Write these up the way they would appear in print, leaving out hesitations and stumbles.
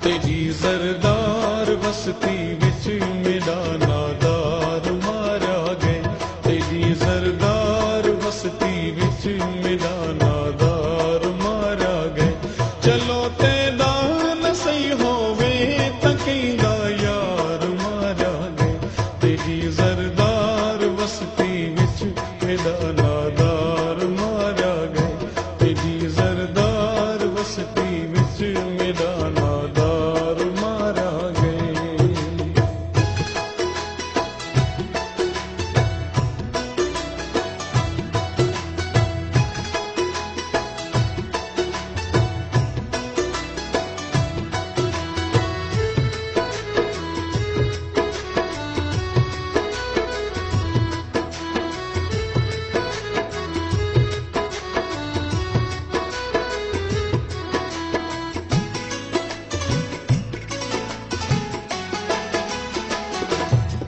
तेरी जरदार बस्ती विच मेरा नादार मारा गए। तेरी जरदार बस्ती विच मेरा नादार मारा गए। चलो तेरा न सही होवे तां कहंदा यार मारा गए। तेरी जरदार बस्ती विच मेरा नादार मारा गए। तेरी जरदार बस्ती विच मेरा नादार मारा गए।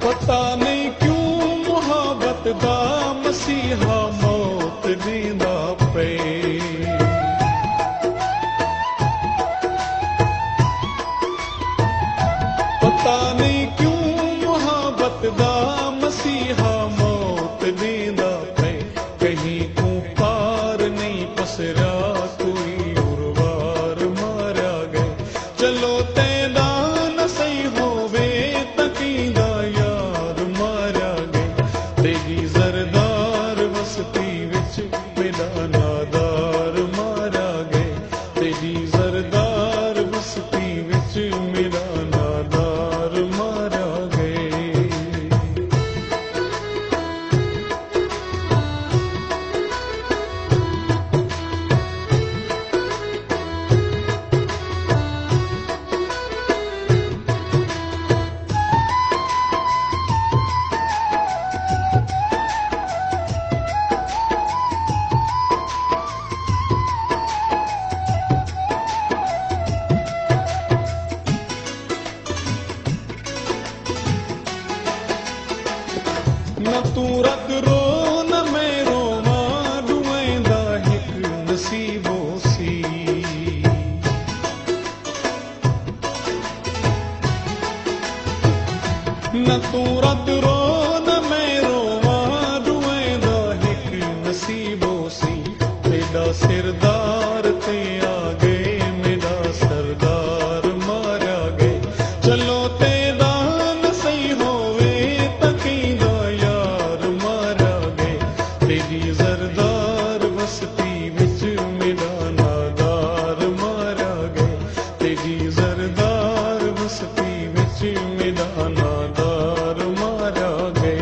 पता नहीं क्यों मुहब्बत दा मसीहा मौत देंदा पे। पता नहीं क्यों मुहब्बत दा मसीहा मौत देंदा पे। कहीं को पार नहीं पसरा कोई उर्वार मारा गए। चलो तेरा न सही होवे तकीदा यार मारा गए। तेरी जरदार बस्ती विच मेरा नादार मारा गए। तेरी जरदार बस्ती विच मेरा नादार मारा गए। न तू रग रो न मैं रोवां दुएंदा हिक नसीबो सी। न तू रग रो न मैं रोवां दुएंदा हिक नसीबो सी। तेरा सिरदार ते आ गए मेरा सरदार मारा गए। चलो तेरा न सही होवे तकीदा यार मारा गए। तेरी जरदार बस्ती विच मेरा नादार मारा गए। तेरी जरदार बस्ती विच मेरा नादार मारा गए।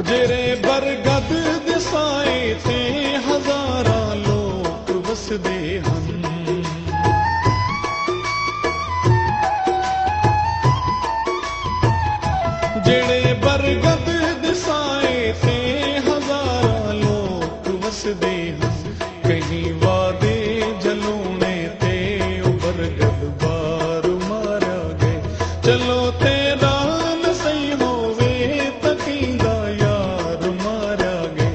जेरे बरगद दिसाए ते हजारां लोग वसदे हन। जेरे बरगद दिसाए ते हजारां लोग वसदे हन। कहीं वादे जलूने ते बरगद बार मारा गए। चलो तेरा न सही होवे तकीदा यार मारा गए।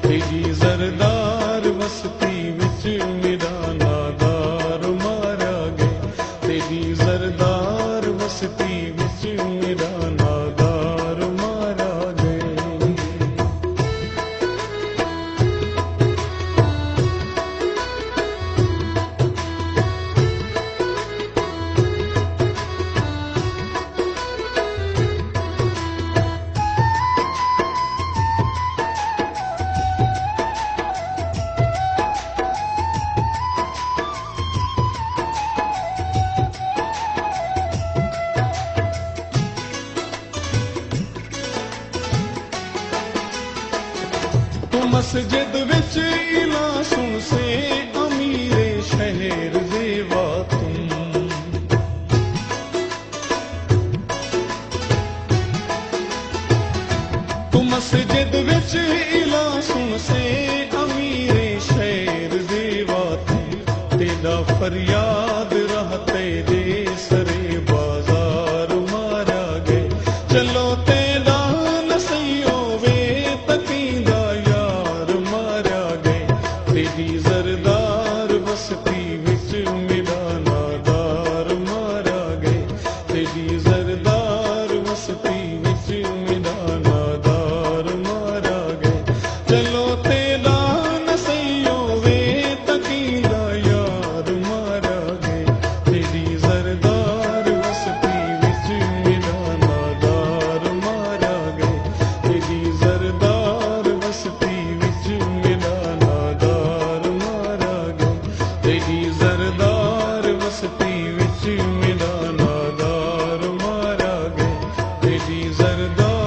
तेरी जरदार बस्ती विच मेरा नादार मारा गए। तेरी जरदार बस्ती विच मेरा नादार मारा गए। फरियाद रहते जे सरे बाजार मारा गए चलो तेरा न सही होवे तकींदा यार मारा गए तेरी जरदार बस्ती विच मेरा नादार मारा गए तेरी जरदार बस्ती विच मेरा नादार मारा गए चलो तेरा न सही होवे तकींदा यार मारा गए तेरी जरदार बस्ती विच मेरा नादार मारा गए तेरी जरदार बस्ती विच मेरा नादार मारा गए तेरी जरदार बस्ती विच मेरा नादार मारा गए तेरी जरदार